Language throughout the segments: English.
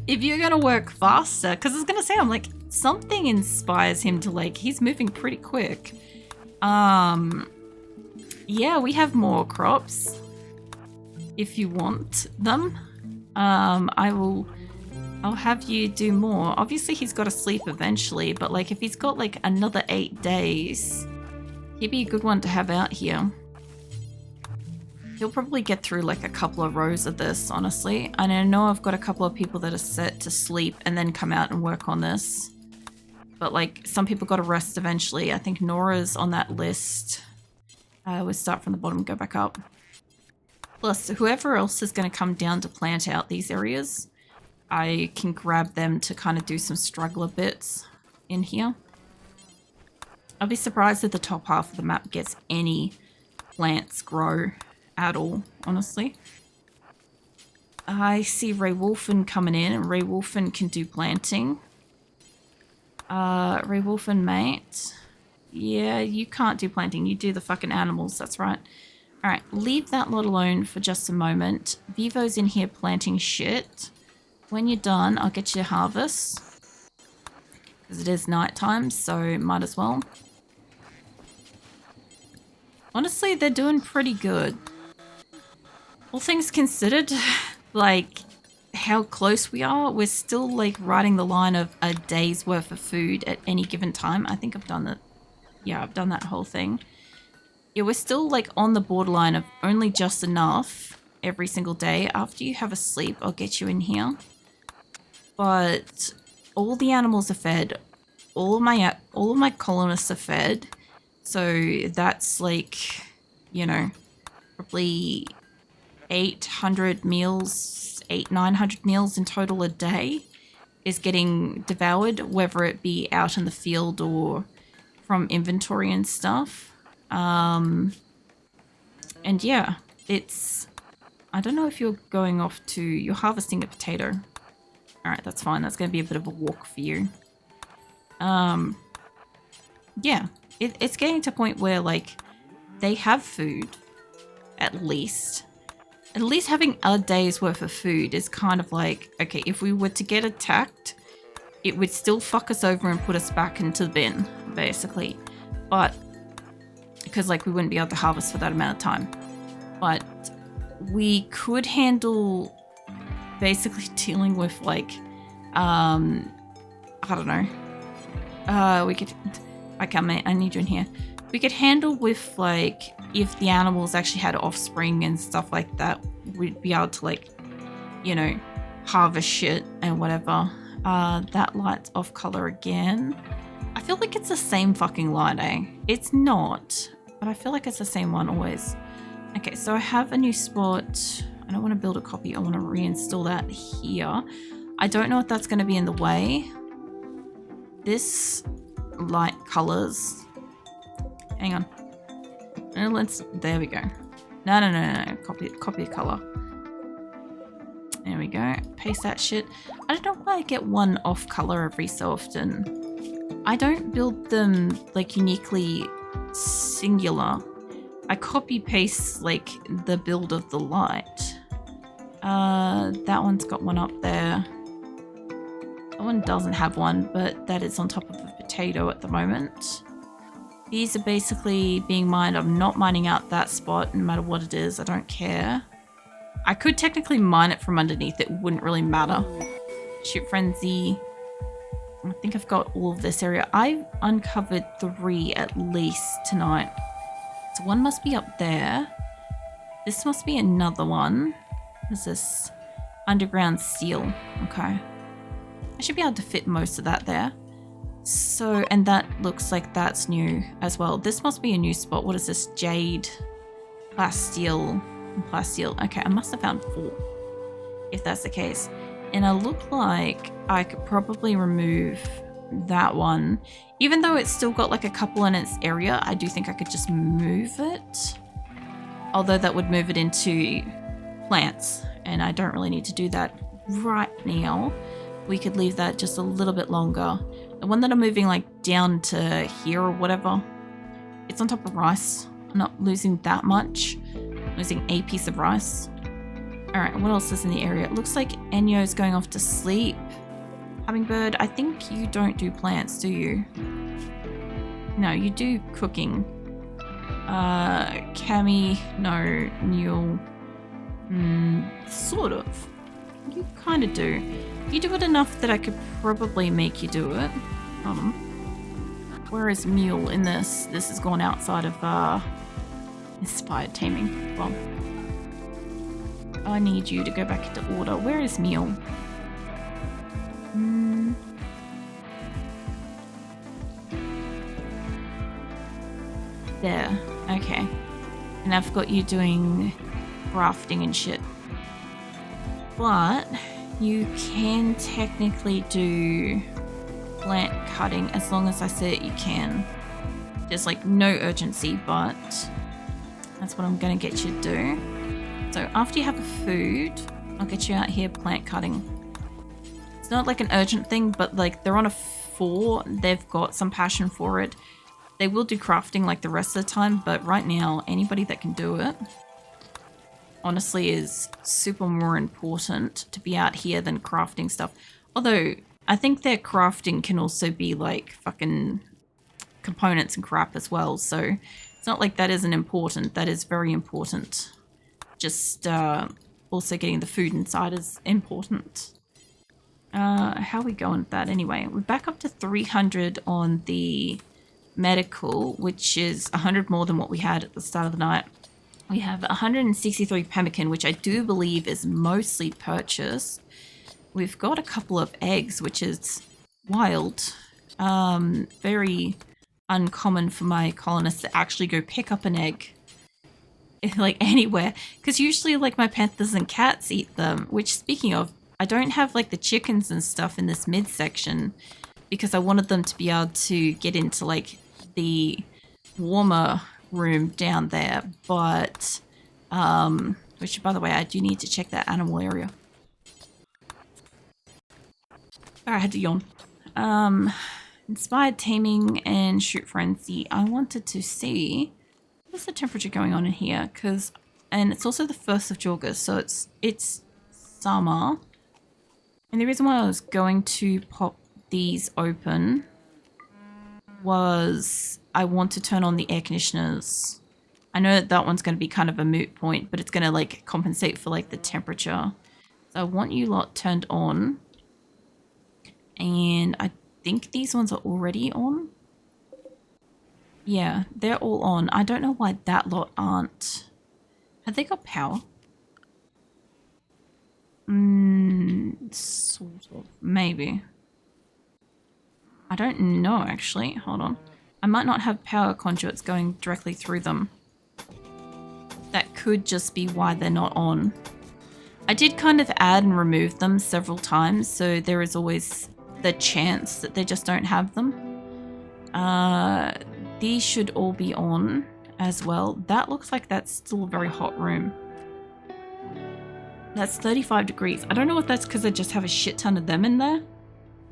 If you're gonna work faster, because I was gonna say, I'm like, something inspires him to like, he's moving pretty quick. Yeah, we have more crops. If you want them, I'll have you do more. Obviously, he's got to sleep eventually, but like, if he's got like another 8 days, he'd be a good one to have out here. He'll probably get through like a couple of rows of this, honestly. And I know I've got a couple of people that are set to sleep and then come out and work on this. But like, some people got to rest eventually. I think Nora's on that list. We'll start from the bottom, go back up. Plus, whoever else is going to come down to plant out these areas, I can grab them to kind of do some struggler bits in here. I'll be surprised if the top half of the map gets any plants grow at all, honestly. I see Ray Wolfen coming in, and Ray Wolfen can do planting. Ray Wolfen, mate. Yeah, you can't do planting. You do the fucking animals, that's right. Alright, leave that lot alone for just a moment. Vivo's in here planting shit. When you're done, I'll get you to harvest. Because it is nighttime, so might as well. Honestly, they're doing pretty good. All things considered, like how close we are, we're still like riding the line of a day's worth of food at any given time. I think I've done that. Yeah, I've done that whole thing. Yeah, we're still like on the borderline of only just enough every single day. After you have a sleep, I'll get you in here. But all the animals are fed. All of my colonists are fed. So that's like, you know, probably 800 meals, 900 meals in total a day is getting devoured, whether it be out in the field or from inventory and stuff. And yeah, it's, I don't know if you're going off to, you're harvesting a potato. All right, that's fine. That's going to be a bit of a walk for you. Yeah, it's getting to a point where like they have food, at least. At least having a day's worth of food is kind of like, okay, if we were to get attacked, it would still fuck us over and put us back into the bin, basically. But, because like we wouldn't be able to harvest for that amount of time. But we could handle basically dealing with like, I don't know. We could, I need you in here. We could handle with like, if the animals actually had offspring and stuff like that, we'd be able to like, you know, harvest shit and whatever. That light's off color again. I feel like it's the same fucking light, eh? It's not, but I feel like it's the same one always. Okay, so I have a new spot. I don't want to build a copy. I want to reinstall that here. I don't know if that's going to be in the way. This light colors. Hang on. Let's, there we go. No. Copy color. There we go. Paste that shit. I don't know why I get one off color every so often. I don't build them like uniquely singular. I copy paste like the build of the light. That one's got one up there. That one doesn't have one, but that is on top of a potato at the moment. These are basically being mined. I'm not mining out that spot, no matter what it is. I don't care. I could technically mine it from underneath. It wouldn't really matter. Shoot Frenzy. I think I've got all of this area. I've uncovered 3 at least tonight. So one must be up there. This must be another one. What is this? Underground steel. Okay. I should be able to fit most of that there. So, and that looks like that's new as well. This must be a new spot. What is this? Jade, plasteel, and plasteel. Okay, I must have found 4, if that's the case. And I look like I could probably remove that one. Even though it's still got like a couple in its area, I do think I could just move it. Although that would move it into plants, and I don't really need to do that right now. We could leave that just a little bit longer. The one that I'm moving like down to here or whatever, it's on top of rice. I'm not losing that much. I'm losing a piece of rice. All Alright, what else is in the area? It looks like Enyo's going off to sleep. Hummingbird, I think you don't do plants, do you? No, you do cooking. Cammy, no. Mule, sort of. You kind of do. You do it enough that I could probably make you do it. Hold on. Where is Mule in this? This has gone outside of inspired taming. Well, I need you to go back into order. Where is Mule? There. Okay. And I've got you doing crafting and shit. But you can technically do plant cutting as long as I say that you can. There's like no urgency, but that's what I'm going to get you to do. So after you have a food, I'll get you out here plant cutting. It's not like an urgent thing, but like they're on a 4. They've got some passion for it. They will do crafting like the rest of the time, but right now, anybody that can do it honestly is super more important to be out here than crafting stuff. Although, I think their crafting can also be like fucking components and crap as well, so it's not like that isn't important. That is very important. Just also getting the food inside is important. How are we going with that anyway? We're back up to 300 on the medical, which is 100 more than what we had at the start of the night. We have 163 pemmican, which I do believe is mostly purchased. We've got a couple of eggs, which is wild. Very uncommon for my colonists to actually go pick up an egg like anywhere, because usually like my panthers and cats eat them, which speaking of, I don't have like the chickens and stuff in this midsection because I wanted them to be able to get into like the warmer room down there, but which by the way I do need to check that animal area. I had to yawn. Inspired taming and shoot frenzy. I wanted to see what's the temperature going on in here, because and it's also the 1st of August, so it's summer. And the reason why I was going to pop these open was I want to turn on the air conditioners. I know that one's going to be kind of a moot point, but it's going to like compensate for like the temperature. So I want you lot turned on. And I think these ones are already on. Yeah, they're all on. I don't know why that lot aren't. Have they got power? Sort of. Maybe. I don't know, actually. Hold on. I might not have power conduits going directly through them. That could just be why they're not on. I did kind of add and remove them several times, so there is always the chance that they just don't have them. These should all be on as well. That looks like that's still a very hot room. That's 35 degrees. I don't know if that's because I just have a shit ton of them in there,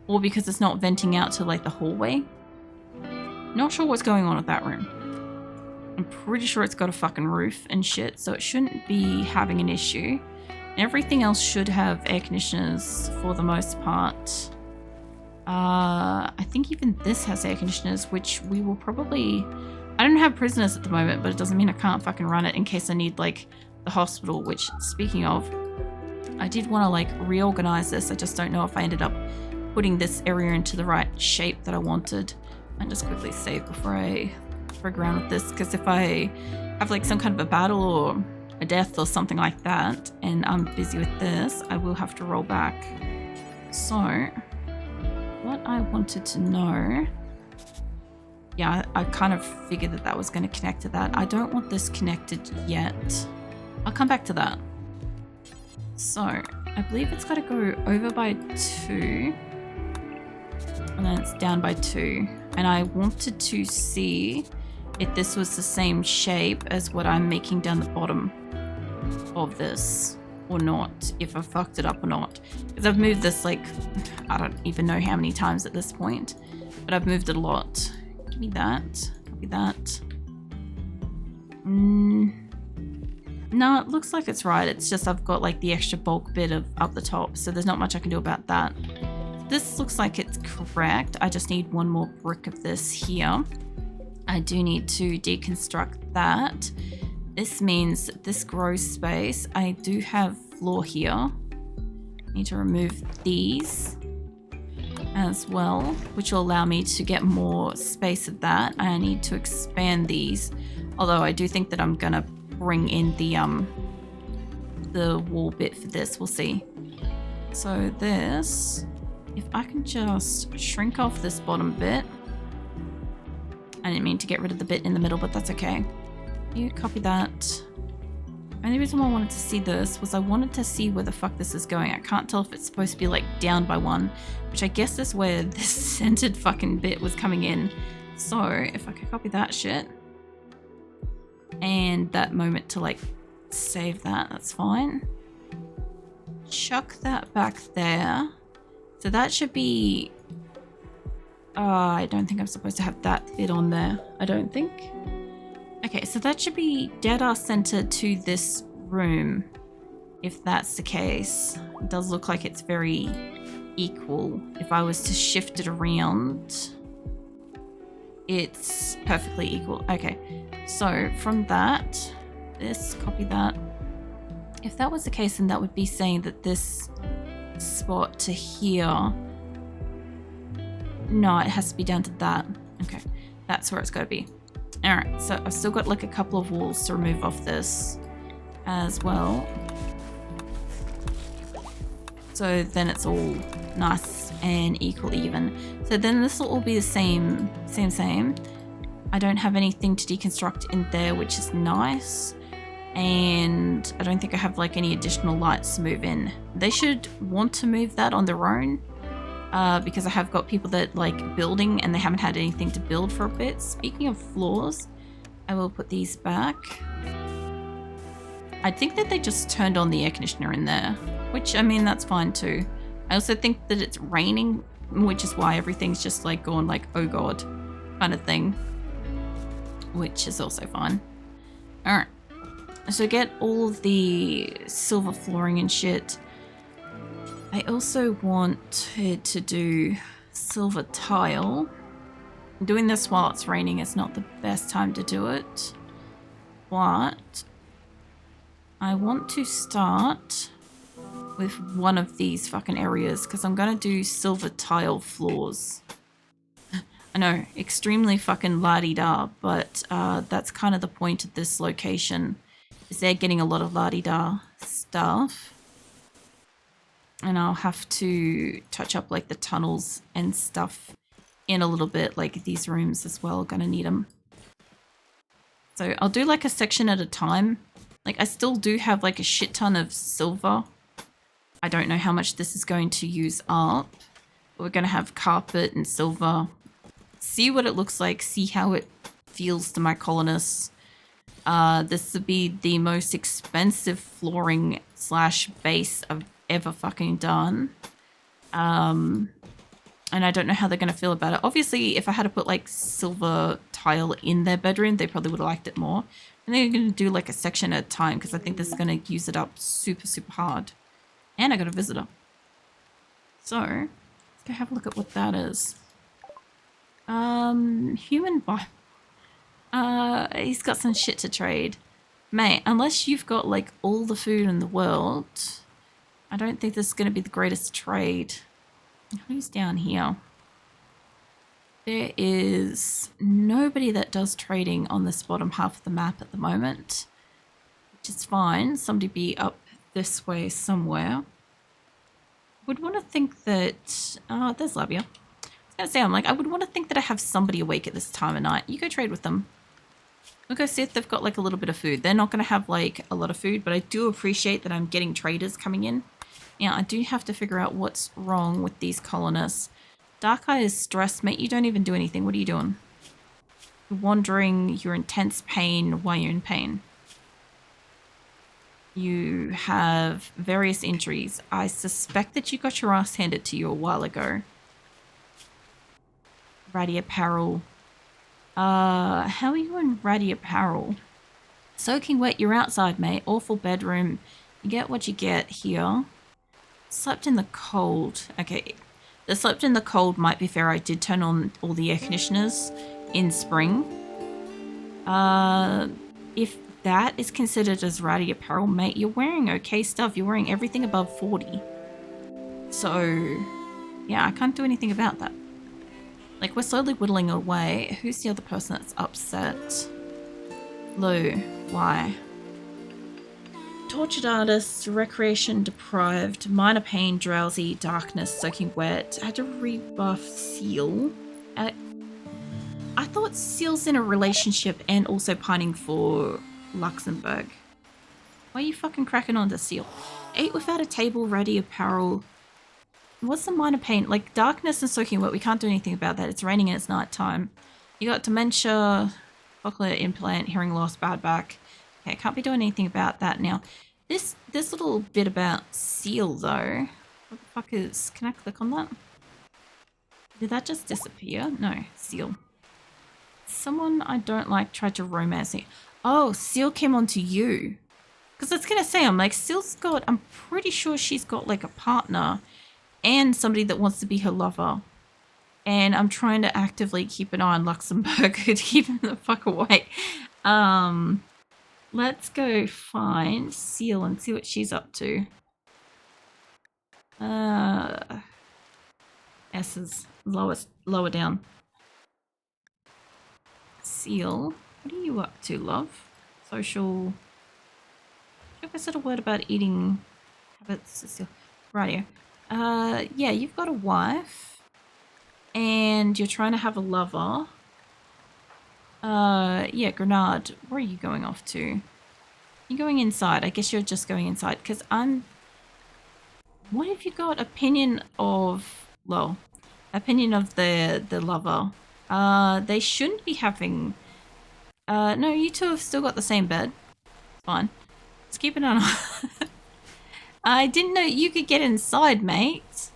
or because it's not venting out to like the hallway. Not sure what's going on with that room. I'm pretty sure it's got a fucking roof and shit, so it shouldn't be having an issue. Everything else should have air conditioners for the most part. I think even this has air conditioners, which we will probably... I don't have prisoners at the moment, but it doesn't mean I can't fucking run it in case I need like the hospital, which speaking of, I did want to like reorganize this. I just don't know if I ended up putting this area into the right shape that I wanted. And just quickly save before I frig around with this, because if I have like some kind of a battle or a death or something like that and I'm busy with this, I will have to roll back. So what I wanted to know, yeah, I kind of figured that that was going to connect to that. I don't want this connected yet. I'll come back to that. So I believe it's got to go over by 2 and then it's down by 2. And I wanted to see if this was the same shape as what I'm making down the bottom of this or not, if I fucked it up or not. Because I've moved this like, I don't even know how many times at this point, but I've moved it a lot. Give me that, copy that. No, it looks like it's right. It's just I've got like the extra bulk bit of up the top, so there's not much I can do about that. This looks like it's correct. I just need one more brick of this here. I do need to deconstruct that. This means that this grow space, I do have floor here. I need to remove these as well, which will allow me to get more space of that. I need to expand these, although I do think that I'm gonna bring in the wall bit for this. We'll see. So this, if I can just shrink off this bottom bit. I didn't mean to get rid of the bit in the middle, but that's okay. You copy that. Only reason why I wanted to see this was I wanted to see where the fuck this is going. I can't tell if it's supposed to be like down by one, which I guess is where this centered fucking bit was coming in. So if I could copy that shit and that moment to like save that, that's fine. Chuck that back there. So that should be, I don't think I'm supposed to have that bit on there. I don't think. Okay, so that should be dead ass centered to this room, if that's the case. It does look like it's very equal. If I was to shift it around, it's perfectly equal. Okay, so from that, this, copy that. If that was the case, then that would be saying that this spot to here, no, it has to be down to that. Okay, that's where it's got to be. All right, so I've still got like a couple of walls to remove off this as well. So then it's all nice and equal even. So then this will all be the same. I don't have anything to deconstruct in there, which is nice. And I don't think I have like any additional lights to move in. They should want to move that on their own. Because I have got people that like building and they haven't had anything to build for a bit. Speaking of floors, I will put these back. I think that they just turned on the air conditioner in there, which I mean, that's fine too. I also think that it's raining, which is why everything's just like going like, oh God, kind of thing, which is also fine. All right, so get all of the silver flooring and shit. I also wanted to do silver tile. Doing this while it's raining is not the best time to do it, but I want to start with one of these fucking areas because I'm gonna do silver tile floors. I know, extremely fucking la-di-da, but that's kind of the point of this location, is they're getting a lot of la-di-da stuff. And I'll have to touch up like the tunnels and stuff in a little bit, like these rooms as well, gonna need them. So I'll do like a section at a time. Like I still do have like a shit ton of silver. I don't know how much this is going to use up. But we're gonna have carpet and silver. See what it looks like, see how it feels to my colonists. This would be the most expensive flooring slash base I've ever fucking done. And I don't know how they're going to feel about it. Obviously, if I had to put like silver tile in their bedroom, they probably would have liked it more. And they're going to do like a section at a time because I think this is going to use it up super, super hard. And I got a visitor. So, let's go have a look at what that is. Human bot. He's got some shit to trade. Mate, unless you've got like all the food in the world, I don't think this is going to be the greatest trade. Who's down here? There is nobody that does trading on this bottom half of the map at the moment, which is fine. Somebody be up this way somewhere. Would want to think that... there's Labia. I was going to say, I would want to think that I have somebody awake at this time of night. You go trade with them. We'll go see if they've got like a little bit of food. They're not going to have like a lot of food, but I do appreciate that I'm getting traders coming in. Now, I do have to figure out what's wrong with these colonists. Dark Eye is stressed. Mate, you don't even do anything. What are you doing? You're wandering. You're intense pain. Why are you in pain? You have various injuries. I suspect that you got your ass handed to you a while ago. Ratty apparel. How are you in ratty apparel? Soaking wet, you're outside, mate. Awful bedroom. You get what you get here. Slept in the cold. Okay, the slept in the cold might be fair. I did turn on all the air conditioners in spring. If that is considered as ratty apparel, mate, you're wearing okay stuff. You're wearing everything above 40. So, yeah, I can't do anything about that. Like, we're slowly whittling away. Who's the other person that's upset? Lou. Why? Tortured artist, recreation deprived, minor pain, drowsy, darkness, soaking wet. Had to rebuff Seal. I thought Seal's in a relationship and also pining for Luxembourg. Why are you fucking cracking on to Seal? 8 without a table, ready apparel. What's the minor pain? Like, darkness and soaking wet, we can't do anything about that. It's raining and it's nighttime. You got dementia, cochlear implant, hearing loss, bad back. Okay, can't be doing anything about that now. This little bit about Seal, though. What the fuck is... Can I click on that? Did that just disappear? No, Seal. Someone I don't like tried to romance me. Oh, Seal came onto you. Because I was going to say, I'm like, Seal's got... I'm pretty sure she's got, like, a partner and somebody that wants to be her lover. And I'm trying to actively keep an eye on Luxembourg to keep him the fuck away. Let's go find Seal and see what she's up to. S is lower down. Seal, what are you up to, love? Social. Have I said a word about eating habits? Seal. Rightio. Yeah, you've got a wife, and you're trying to have a lover. Yeah, Grenade, where are you going off to? You're going inside. I guess you're just going inside, because I'm... What have you got? Opinion of... Well, opinion of the lover. They shouldn't be having... no, you two have still got the same bed. It's fine. Let's keep it on. I didn't know you could get inside, mate.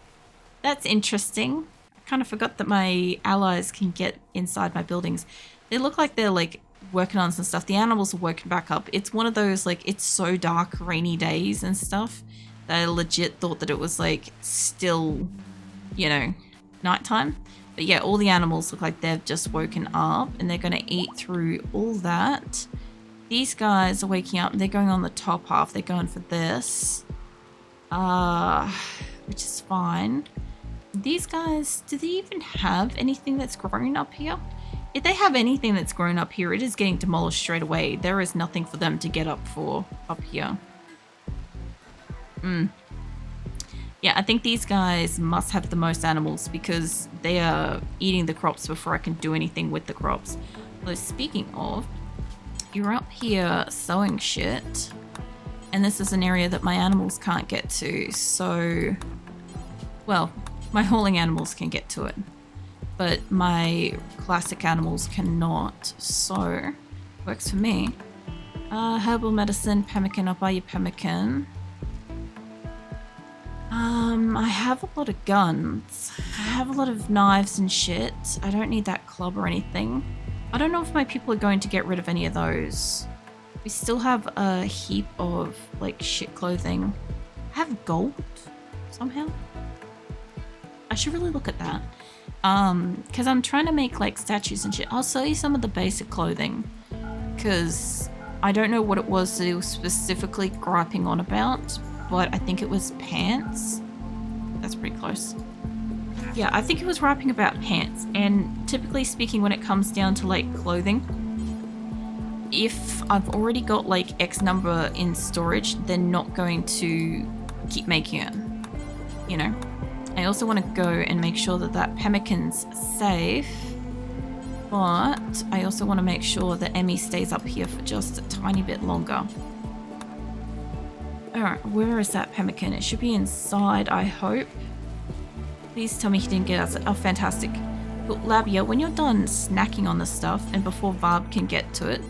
That's interesting. I kind of forgot that my allies can get inside my buildings. They look like they're, like, working on some stuff. The animals are woken back up. It's one of those, like, it's so dark, rainy days and stuff that I legit thought that it was, like, still, you know, nighttime. But yeah, all the animals look like they've just woken up and they're going to eat through all that. These guys are waking up and they're going on the top half. They're going for this. Which is fine. These guys, do they even have anything that's grown up here? If they have anything that's grown up here, it is getting demolished straight away. There is nothing for them to get up for up here. Yeah, I think these guys must have the most animals because they are eating the crops before I can do anything with the crops. Although speaking of, you're up here sowing shit. And this is an area that my animals can't get to, so... Well, my hauling animals can get to it. But my classic animals cannot, so... Works for me. Herbal medicine, pemmican, I'll buy you pemmican. I have a lot of guns. I have a lot of knives and shit. I don't need that club or anything. I don't know if my people are going to get rid of any of those. We still have a heap of, like, shit clothing. I have gold, somehow. I should really look at that. Because I'm trying to make, like, statues and shit. I'll sell you some of the basic clothing. Because I don't know what it was that he was specifically griping on about. But I think it was pants. That's pretty close. Yeah, I think it was griping about pants. And typically speaking, when it comes down to, like, clothing... If I've already got like X number in storage, they're not going to keep making it, you know. I also want to go and make sure that that pemmican's safe, but I also want to make sure that Emmy stays up here for just a tiny bit longer. Alright, where is that pemmican? It should be inside, I hope. Please tell me he didn't get us. Oh, fantastic. Look, Labia, when you're done snacking on this stuff and before Varb can get to it,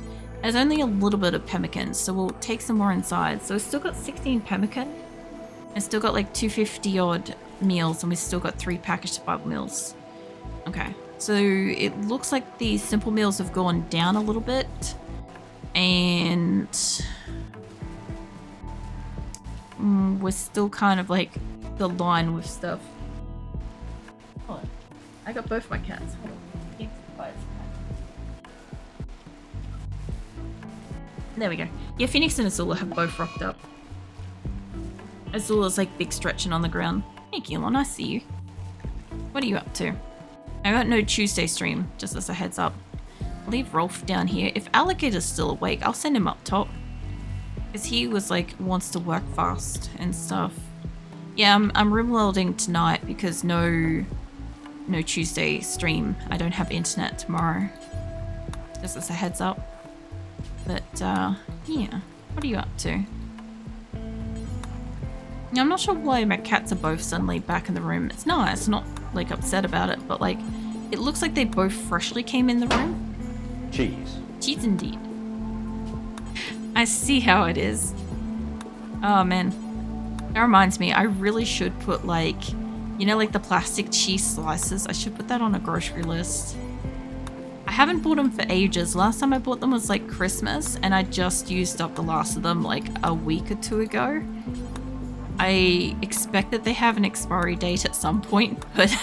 there's only a little bit of pemmican, so we'll take some more inside. So we've still got 16 pemmican. And still got like 250 odd meals, and we've still got 3 packaged survival meals. Okay, so it looks like the simple meals have gone down a little bit. And we're still kind of like the line with stuff. Hold on. I got both my cats. Hold on. Keep quiet. There we go. Yeah, Phoenix and Asula have both rocked up. Asula's like big stretching on the ground. Hey Keelan, I see you. What are you up to? I got no Tuesday stream, just as a heads up. I'll leave Rolf down here. If Alligator's still awake, I'll send him up top. Because he was like, wants to work fast and stuff. Yeah, I'm RimWorlding tonight because no Tuesday stream. I don't have internet tomorrow. Just as a heads up. But, yeah. What are you up to? I'm not sure why my cats are both suddenly back in the room. It's nice, not like upset about it, but like, it looks like they both freshly came in the room. Cheese. Cheese indeed. I see how it is. Oh man. That reminds me, I really should put like, you know, like the plastic cheese slices. I should put that on a grocery list. I haven't bought them for ages. Last time I bought them was like Christmas, and I just used up the last of them like a week or two ago. I expect that they have an expiry date at some point, but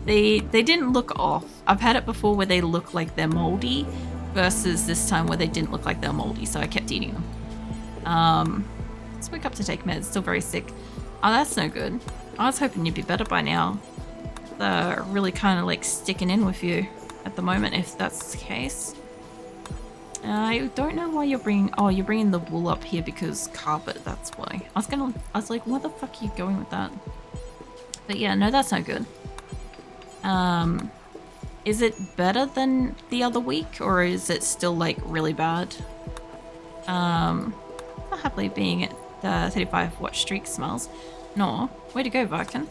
they didn't look off. I've had it before where they look like they're moldy versus this time where they didn't look like they're moldy, so I kept eating them. Let's wake up to take meds. Still very sick. Oh, that's no good. I was hoping you'd be better by now. They're really kind of like sticking in with you at the moment, if that's the case. I don't know why you're bringing... Oh, you're bringing the wool up here because carpet, that's why. I was like, where the fuck are you going with that? But yeah, no, that's no good. Is it better than the other week, or is it still like really bad? Not happily being at the 35 watch streak smells. No, way to go, Viken.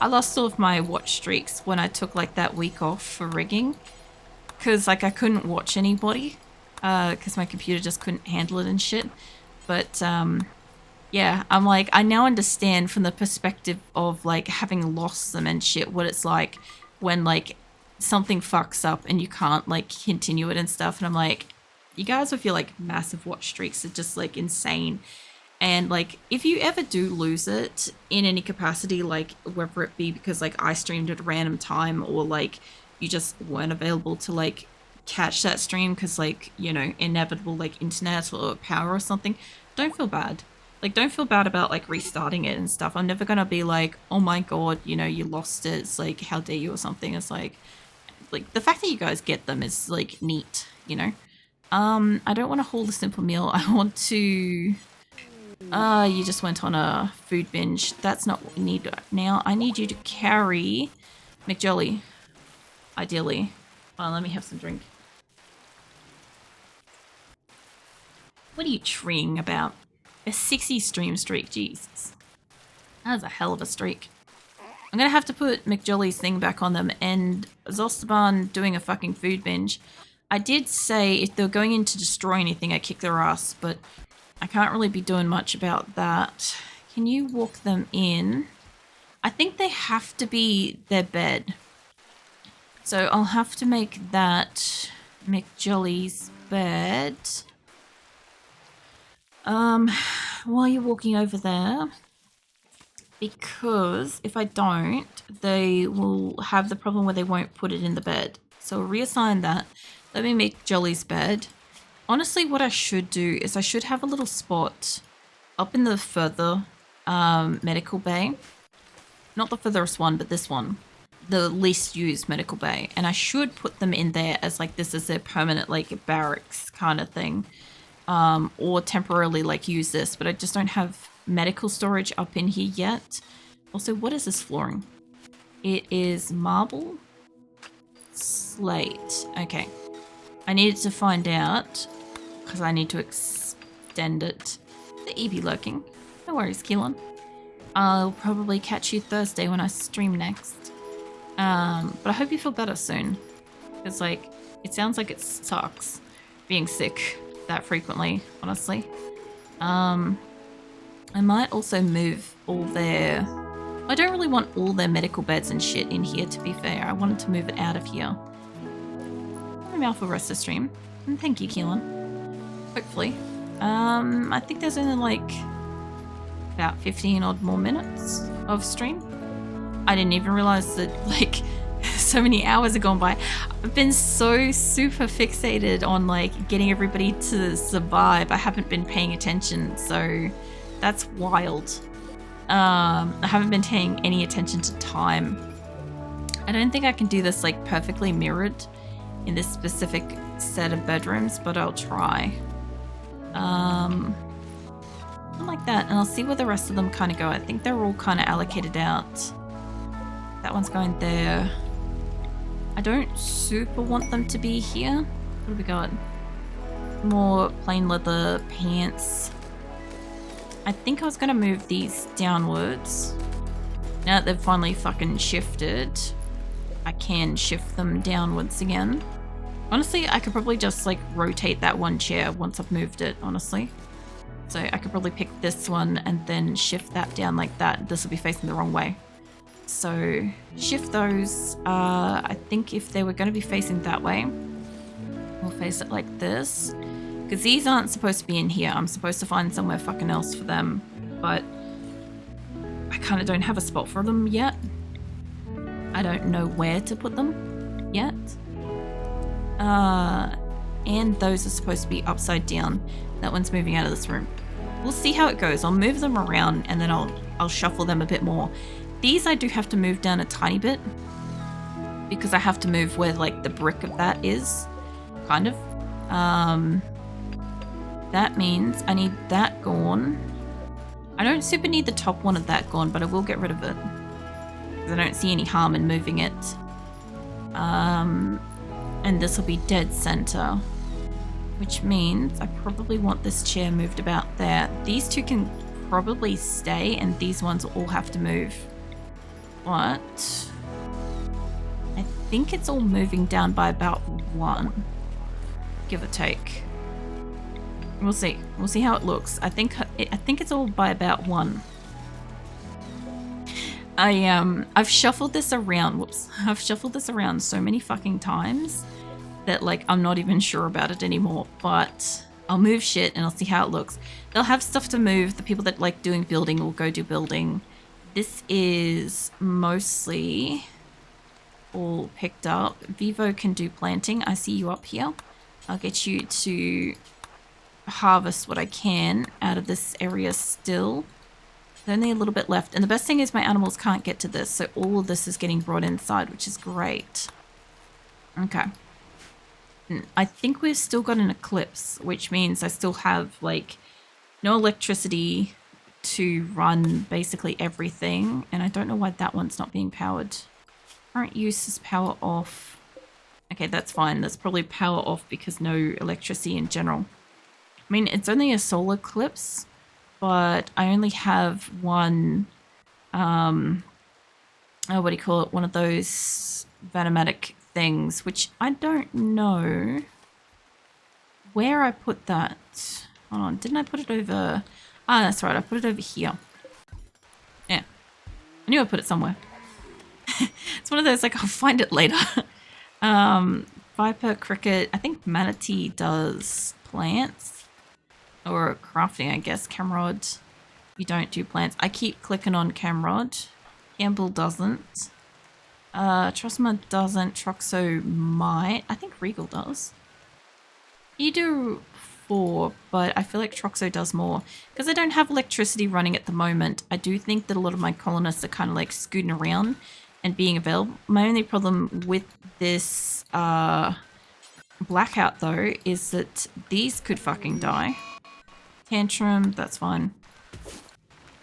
I lost all of my watch streaks when I took like that week off for rigging, because like I couldn't watch anybody. Because my computer just couldn't handle it and shit. But, yeah, I'm like, I now understand from the perspective of, like, having lost them and shit, what it's like when, like, something fucks up and you can't, like, continue it and stuff. And I'm like, you guys with your, like, massive watch streaks are just, like, insane. And, like, if you ever do lose it in any capacity, like, whether it be because, like, I streamed at a random time or, like, you just weren't available to, like, catch that stream because, like, you know, inevitable like internet or power or something, don't feel bad. Like, don't feel bad about like restarting it and stuff. I'm never gonna be like, oh my god, you know, you lost it, it's like, how dare you or something. It's like the fact that you guys get them is like neat, you know. I don't want to haul the simple meal. I want to you just went on a food binge. That's not what we need now. I need you to carry McJolly, ideally. Well, let me have some drink. What are you treeing about? A 60 stream streak, Jesus. That was a hell of a streak. I'm gonna have to put McJolly's thing back on them, and Zostaban doing a fucking food binge. I did say if they're going in to destroy anything, I kick their ass, but I can't really be doing much about that. Can you walk them in? I think they have to be their bed. So I'll have to make that McJolly's bed. While you're walking over there, because if I don't, they will have the problem where they won't put it in the bed. So I'll reassign that. Let me make Jolly's bed. Honestly, what I should do is I should have a little spot up in the further medical bay. Not the furthest one, but this one. The least used medical bay. And I should put them in there as like this is their permanent like barracks kind of thing. Or temporarily like use this, but I just don't have medical storage up in here yet. Also, what is this flooring? It is marble, slate. Okay, I needed to find out because I need to extend it. The EB lurking. No worries, Keelan. I'll probably catch you Thursday when I stream next. But I hope you feel better soon, because like it sounds like it sucks being sick that frequently, honestly. I might also move all their... I don't really want all their medical beds and shit in here, to be fair. I wanted to move it out of here. I'm out for rest of stream. And thank you, Keelan. Hopefully. I think there's only like about 15 odd more minutes of stream. I didn't even realize that like so many hours have gone by. I've been so super fixated on like getting everybody to survive. I haven't been paying attention, so that's wild. I haven't been paying any attention to time. I don't think I can do this like perfectly mirrored in this specific set of bedrooms, but I'll try. Something like that, and I'll see where the rest of them kind of go. I think they're all kind of allocated out. That one's going there. I don't super want them to be here. What have we got? More plain leather pants. I think I was gonna move these downwards. Now that they've finally fucking shifted, I can shift them downwards again. Honestly, I could probably just like rotate that one chair once I've moved it, honestly. So I could probably pick this one and then shift that down like that. This will be facing the wrong way. So shift those. I think if they were going to be facing that way, we'll face it like this. Because these aren't supposed to be in here. I'm supposed to find somewhere fucking else for them. But I kind of don't have a spot for them yet. I don't know where to put them yet. And those are supposed to be upside down. That one's moving out of this room. We'll see how it goes. I'll move them around and then I'll shuffle them a bit more. These I do have to move down a tiny bit because I have to move where like the brick of that is, kind of. That means I need that gone. I don't super need the top one of that gone, but I will get rid of it because I don't see any harm in moving it. And this will be dead center, which means I probably want this chair moved about there. These two can probably stay and these ones all have to move. But I think it's all moving down by about 1, give or take. We'll see. We'll see how it looks. I think it's all by about 1. I've shuffled this around. Whoops. I've shuffled this around so many fucking times that like I'm not even sure about it anymore. But I'll move shit and I'll see how it looks. They'll have stuff to move. The people that like doing building will go do building. This is mostly all picked up. Vivo can do planting. I see you up here. I'll get you to harvest what I can out of this area still. There's only a little bit left. And the best thing is my animals can't get to this. So all of this is getting brought inside, which is great. Okay. I think we've still got an eclipse, which means I still have like no electricity to run basically everything. And I don't know why that one's not being powered. Current use is power off. Okay, that's fine. That's probably power off because no electricity in general. I mean, it's only a solar eclipse, but I only have one, what do you call it? One of those Vanomatic things, which I don't know where I put that. Hold on, didn't I put it over? Ah, that's right, I put it over here. Yeah, I knew I put it somewhere. It's one of those, like, I'll find it later. Viper, cricket, I think manatee does plants. Or crafting, I guess. Camrod, you don't do plants. I keep clicking on Camrod. Campbell doesn't. Trosma doesn't. Troxo might. I think Regal does. You do 4, but I feel like Troxo does more. Because I don't have electricity running at the moment, I do think that a lot of my colonists are kind of like scooting around and being available. My only problem with this blackout, though, is that these could fucking die. Tantrum, that's fine.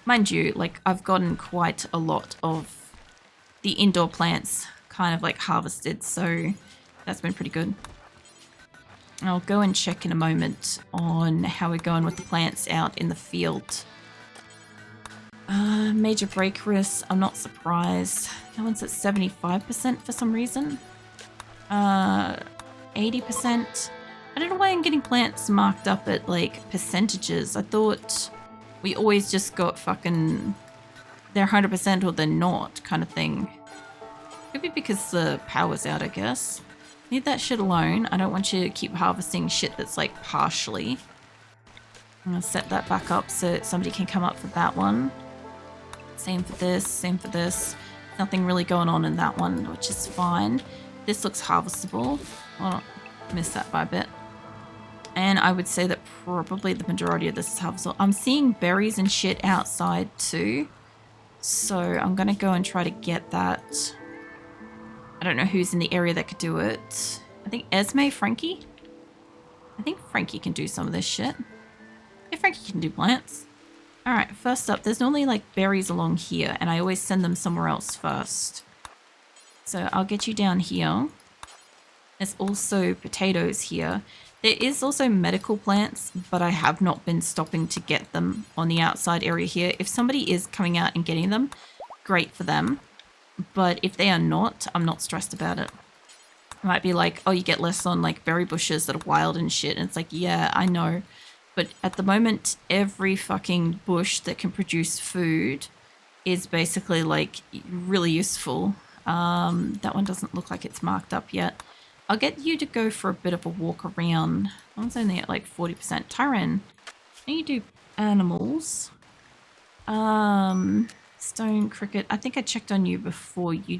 Mind you, like, I've gotten quite a lot of the indoor plants kind of like harvested, so that's been pretty good. I'll go and check in a moment on how we're going with the plants out in the field. Major break risk, I'm not surprised. That one's at 75% for some reason. 80%. I don't know why I'm getting plants marked up at like percentages. I thought we always just got fucking they're 100% or they're not kind of thing. Could be because the power's out, I guess. Leave that shit alone. I don't want you to keep harvesting shit that's like partially. I'm going to set that back up so somebody can come up for that one. Same for this, same for this. Nothing really going on in that one, which is fine. This looks harvestable. Oh, missed that by a bit. And I would say that probably the majority of this is harvestable. I'm seeing berries and shit outside too. So I'm going to go and try to get that. I don't know who's in the area that could do it. I think Esme, Frankie? I think Frankie can do some of this shit. Yeah, Frankie can do plants. Alright, first up, there's normally like berries along here, and I always send them somewhere else first. So I'll get you down here. There's also potatoes here. There is also medical plants, but I have not been stopping to get them on the outside area here. If somebody is coming out and getting them, great for them. But if they are not, I'm not stressed about it. It might be like, oh, you get less on like berry bushes that are wild and shit. And it's like, yeah, I know. But at the moment, every fucking bush that can produce food is basically like really useful. That one doesn't look like it's marked up yet. I'll get you to go for a bit of a walk around. That one's only at like 40%. Tyran, can you do animals? Stone cricket. I think I checked on you before. You